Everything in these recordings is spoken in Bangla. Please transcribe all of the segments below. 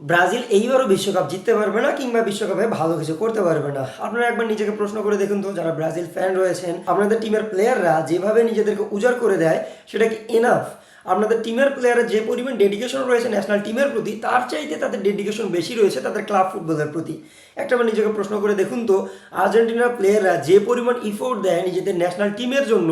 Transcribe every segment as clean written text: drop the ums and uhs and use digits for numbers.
ব্রাজিল এইবারও বিশ্বকাপ জিততে পারবে না কিংবা বিশ্বকাপে ভালো কিছু করতে পারবে না। আপনারা একবার নিজেকে প্রশ্ন করে দেখুন তো, যারা ব্রাজিল ফ্যান রয়েছেন, আপনাদের টিমের প্লেয়াররা যেভাবে নিজেদেরকে উজাড় করে দেয় সেটা কি এনাফ? আপনাদের টিমের প্লেয়ারের যে পরিমাণ ডেডিকেশন রয়েছে ন্যাশনাল টিমের প্রতি, তার চাইতে তাদের ডেডিকেশন বেশি রয়েছে তাদের ক্লাব ফুটবলের প্রতি। একটাবার নিজেকে প্রশ্ন করে দেখুন তো, আর্জেন্টিনার প্লেয়াররা যে পরিমাণ ইফোর্ট দেয় নিজেদের ন্যাশনাল টিমের জন্য,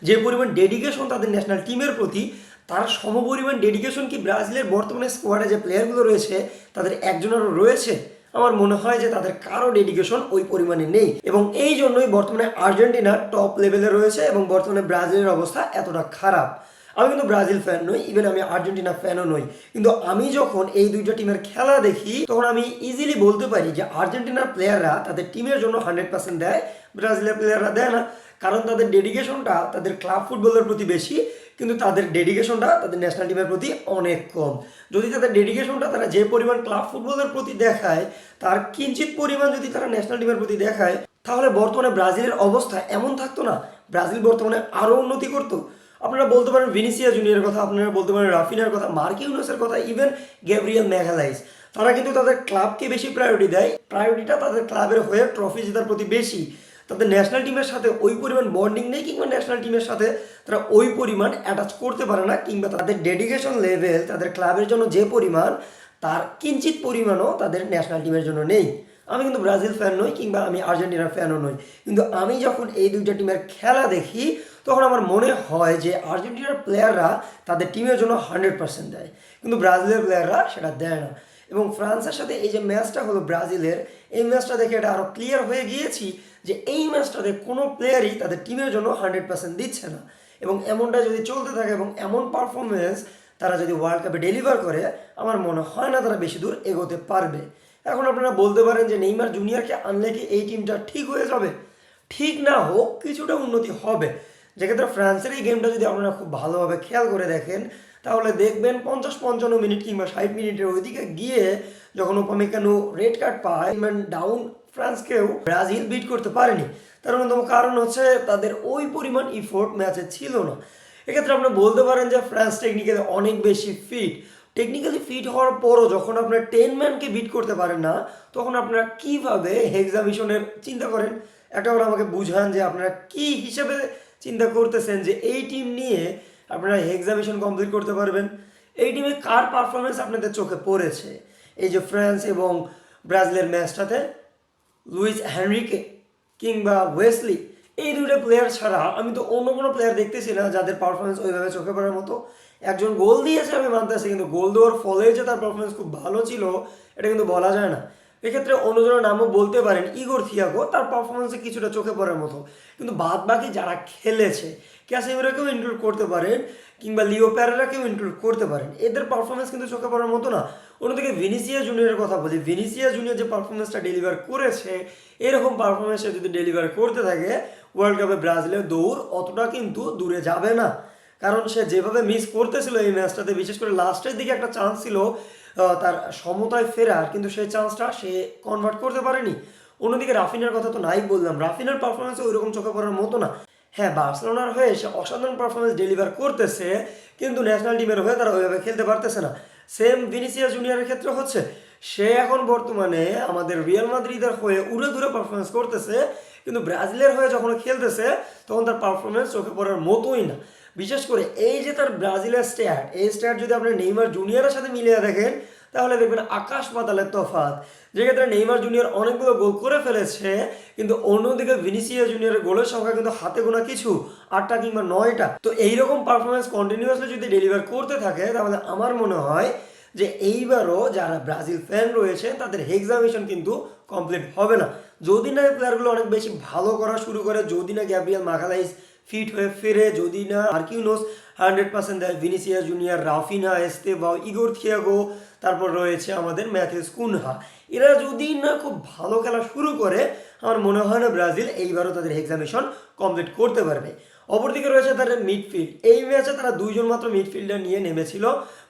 যে পরিমাণ ডেডিকেশন তাদের ন্যাশনাল টিমের প্রতি, তার সমপরিমাণ ডেডিকেশন কি ব্রাজিলের বর্তমানে স্কোয়াডে যে প্লেয়ারগুলো রয়েছে তাদের একজনেরও রয়েছে? আমার মনে হয় যে তাদের কারো ডেডিকেশন ওই পরিমাণে নেই, এবং এই জন্যই বর্তমানে আর্জেন্টিনা টপ লেভেলে রয়েছে এবং বর্তমানে ব্রাজিলের অবস্থা এতটা খারাপ। আমি কিন্তু ব্রাজিল ফ্যান নই, ইভেন আমি আর্জেন্টিনা ফ্যানও নই, কিন্তু আমি যখন এই দুইটা টিমের খেলা দেখি তখন আমি ইজিলি বলতে পারি যে আর্জেন্টিনার প্লেয়াররা তাদের টিমের জন্য 100% দেয়, ব্রাজিলের প্লেয়াররা দেয় না। কারণ তাদের ডেডিকেশনটা তাদের ক্লাব ফুটবলের প্রতি বেশি, কিন্তু তাদের ডেডিকেশনটা তাদের ন্যাশনাল টিমের প্রতি অনেক কম। যদি তাদের ডেডিকেশনটা তারা যে পরিমাণ ক্লাব ফুটবলের প্রতি দেখায় তার কিঞ্চিত পরিমাণ যদি তারা ন্যাশনাল টিমের প্রতি দেখায়, তাহলে বর্তমানে ব্রাজিলের অবস্থা এমন থাকতো না। ব্রাজিল বর্তমানে আরও উন্নতি করতো। আপনারা বলতে পারেন ভিনিসিয়া জুনিয়রের কথা, আপনারা বলতে পারেন রাফিনার কথা, মার্কিউনাসের কথা, ইভেন গ্যাব্রিয়েল ম্যাগালাইস। তারা কিন্তু তাদের ক্লাবকে বেশি প্রায়োরিটি দেয়, প্রায়োরিটিটা তাদের ক্লাবের হয়ে ট্রফি জেতার প্রতি বেশি। তাদের ন্যাশনাল টিমের সাথে ওই পরিমাণ বন্ডিং নেই, কিংবা ন্যাশনাল টিমের সাথে তারা ওই পরিমাণ অ্যাটাচ করতে পারে না, কিংবা তাদের ডেডিকেশন লেভেল তাদের ক্লাবের জন্য যে পরিমাণ, তার কিঞ্চিত পরিমাণও তাদের ন্যাশনাল টিমের জন্য নেই। আমি কিন্তু ব্রাজিল ফ্যান নই, কিংবা আমি আর্জেন্টিনার ফ্যানও নই, কিন্তু আমি যখন এই দুইটা টিমের খেলা দেখি তখন আমার মনে হয় যে আর্জেন্টিনার প্লেয়াররা তাদের টিমের জন্য 100% দেয়, কিন্তু ব্রাজিলের প্লেয়াররা সেটা দেয় না। এবং ফ্রান্সের সাথে এই যে ম্যাচটা হলো ব্রাজিলের, এই ম্যাচটা দেখে এটা আরও ক্লিয়ার হয়ে গিয়েছি যে এই ম্যাচটাতে কোনো প্লেয়ারই তাদের টিমের জন্য 100% দিচ্ছে না। এবং এমনটা যদি চলতে থাকে এবং এমন পারফরমেন্স তারা যদি ওয়ার্ল্ড কাপে ডেলিভার করে, আমার মনে হয় না তারা বেশি দূর এগোতে পারবে। এখন আপনারা বলতে পারেন যে নেইমার জুনিয়রকে আনলে কি এই টিমটা ঠিক হয়ে যাবে? ঠিক না হোক, কিছুটা উন্নতি হবে। যেক্ষেত্রে ফ্রান্সের এই গেমটা যদি আপনারা খুব ভালোভাবে খেয়াল করে দেখেন, তাহলে দেখবেন 50-55 মিনিট কিংবা 60 মিনিটের ওইদিকে গিয়ে যখন ওপামেকানো রেড কার্ড পায়, ডাউন ফ্রান্সকেও ব্রাজিল বিট করতে পারেনি। তার অন্যতম কারণ হচ্ছে তাদের ওই পরিমাণ ইফোর্ট ম্যাচে ছিল না। এক্ষেত্রে আপনারা বলতে পারেন যে ফ্রান্স টেকনিক্যালি অনেক বেশি ফিট। টেকনিক্যালি ফিট হওয়ার পরও যখন আপনার 10 ম্যানকে বিট করতে পারেন না, তখন আপনারা কীভাবে হেক্সা মিশনের চিন্তা করেন? একটা করে আমাকে বুঝান যে আপনারা কী হিসেবে চিন্তা করতেছেন যে এই টিম নিয়ে আপনারা হেক্সা মিশন কমপ্লিট করতে পারবেন? এই টিমে কার পারফরমেন্স আপনাদের চোখে পড়েছে এই যে ফ্রান্স এবং ব্রাজিলের ম্যাচটাতে? লুইস হেনরিকে কিংবা ওয়েসলি, এই দুটো প্লেয়ার ছাড়া আমি তো অন্য কোনো প্লেয়ার দেখতেছি না যাদের পারফরমেন্স ওইভাবে চোখে পড়ার মতো। একজন গোল দিয়েছে আমি মানতেছি, কিন্তু গোল দেওয়ার ফলে যে তার পারফরমেন্স খুব ভালো ছিল এটা কিন্তু বলা যায় না। এক্ষেত্রে অন্যজনের নামও বলতে পারেন, ইগোর থিয়াগো, তার পারফরমেন্সে কিছুটা চোখে পড়ার মতো, কিন্তু বাদ বাকি যারা খেলেছে, ক্যাসেমিরোকেও ইনক্লুড করতে পারেন কিংবা লিও প্যারেরাকেও ইনক্লুড করতে পারেন, এদের পারফরমেন্স কিন্তু চোখে পড়ার মতো না। অন্যদিকে ভিনিসিয়া জুনিয়রের কথা বলি, ভিনিসিয়া জুনিয়র যে পারফরমেন্সটা ডেলিভার করেছে, এরকম পারফরমেন্স সে যদি ডেলিভার করতে থাকে, ওয়ার্ল্ড কাপে ব্রাজিলের দৌড় অতটা কিন্তু দূরে যাবে না। কারণ সে যেভাবে মিস করতেছিল এই ম্যাচটাতে, বিশেষ করে লাস্টের দিকে একটা চান্স ছিল তার সমতায় ফেরার, কিন্তু সেই চান্সটা সে কনভার্ট করতে পারেনি। অন্যদিকে রাফিনার কথা তো নাই বললাম, রাফিনার পারফরমেন্স ওইরকম চোখে পড়ার মতো না। হ্যাঁ, বার্সেলোনার হয়ে সে অসাধারণ পারফরমেন্স ডেলিভার করতেছে, কিন্তু ন্যাশনাল টিমের হয়ে তারা ওইভাবে খেলতে পারতেছে না। সেম ভিনিসিয়াস জুনিয়রের ক্ষেত্রে হচ্ছে, সে এখন বর্তমানে আমাদের রিয়াল মাদ্রিদের হয়ে উড়ে দূরে পারফরমেন্স করতেছে, কিন্তু ব্রাজিলের হয়ে যখন খেলতেছে তখন তার পারফরমেন্স চোখে পড়ার মতোই না। বিশেষ করে এই যে তার ব্রাজিলের স্ট্যাট, এই স্ট্যাট যদি আপনি নেইমার জুনিয়রের সাথে মিলিয়ে দেখেন, তাহলে দেখবেন আকাশ পাতালের তফাৎ। যেক্ষেত্রে নেইমার জুনিয়র অনেকগুলো গোল করে ফেলেছে, কিন্তু অন্যদিকে ভিনিসিয়া জুনিয়রের গোলের সংখ্যা কিন্তু হাতে গোনা কিছু, 8টা কিংবা 9টা। তো এইরকম পারফরমেন্স কন্টিনিউয়াসলি যদি ডেলিভার করতে থাকে, তাহলে আমার মনে হয় যে এইবারও যারা ব্রাজিল ফ্যান রয়েছে তাদের হেক্সা মিশন কিন্তু কমপ্লিট হবে না। যদি না এই প্লেয়ারগুলো অনেক বেশি ভালো করা শুরু করে, যদি না গ্যাব্রিয়েল মাগালাইস ফিট হয়ে ফিরে, যদি না মার্কিউনোস 100% দেয়, Vinicius Junior, Raphinha, Estevao, Igor Thiago, তারপর রয়েছে আমাদের ম্যাথিউস কুনহা, এরা যদি না খুব ভালো খেলা শুরু করে, আমার মনে হয় না ব্রাজিল এইবারও তাদের হেক্সা মিশন কমপ্লিট করতে পারবে। অপরদিকে রয়েছে তাদের মিডফিল্ড। এই ম্যাচে তারা 2জন মাত্র মিডফিল্ডার নিয়ে নেমেছিল,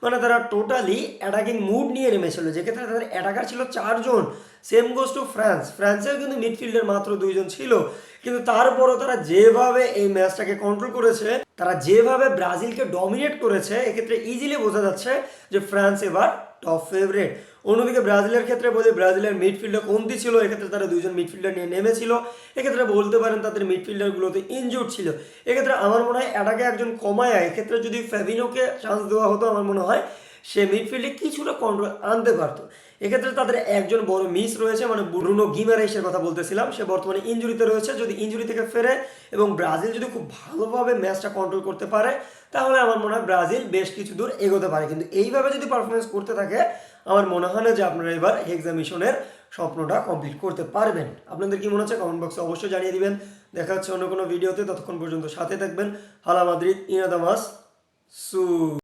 মানে তারা টোটালি অ্যাটাকিং মুড নিয়ে নেমেছিল, যেক্ষেত্রে তাদের অ্যাটাকার ছিল 4জন। সেম গোস টু ফ্রান্সের কিন্তু মিডফিল্ডের মাত্র 2জন ছিল, কিন্তু তারপরও তারা যেভাবে এই ম্যাচটাকে কন্ট্রোল করেছে, তারা যেভাবে ব্রাজিলকে ডমিনেট করেছে, এক্ষেত্রে ইজিলি বোঝা যাচ্ছে যে ফ্রান্স এবার টপ ফেভারিট। অন্যদিকে ব্রাজিলের ক্ষেত্রে বলি, ব্রাজিলের মিডফিল্ডে কমতি ছিল, এক্ষেত্রে তারা দুজন মিডফিল্ডার নিয়ে নেমেছিল, এক্ষেত্রে বলতে পারেন তাদের মিডফিল্ডারগুলোতে ইনজুর্ড ছিল। এক্ষেত্রে আমার মনে হয় এটাকে একজন কমায়, এক্ষেত্রে যদি ফ্যাবিনোকে চান্স দেওয়া হতো আমার মনে হয় সে মিডফিল্ডে কিছুটা কন্ট্রোল আনতে পারতো। এক্ষেত্রে তাদের একজন বড় মিস রয়েছে, মানে ব্রুনো গিমারেইসের কথা বলতেছিলাম, সে বর্তমানে ইনজুরিতে রয়েছে। যদি ইনজুরি থেকে ফেরে এবং ব্রাজিল যদি খুব ভালোভাবে ম্যাচটা কন্ট্রোল করতে পারে তাহলে আমার মনে হয় ব্রাজিল বেশ কিছু দূর এগোতে পারে। কিন্তু এইভাবে যদি পারফরমেন্স করতে থাকে আমার মনে হয় না যে আপনারা এবার হেক্সা মিশনের স্বপ্নটা কমপ্লিট করতে পারবেন। আপনাদের কি মনে হচ্ছে কমেন্ট বক্সে অবশ্যই জানিয়ে দিবেন। দেখা হচ্ছে অন্য কোনো ভিডিওতে, ততক্ষণ পর্যন্ত সাথে থাকবেন। হালা মাদ্রিদ ইনাদামাস সু।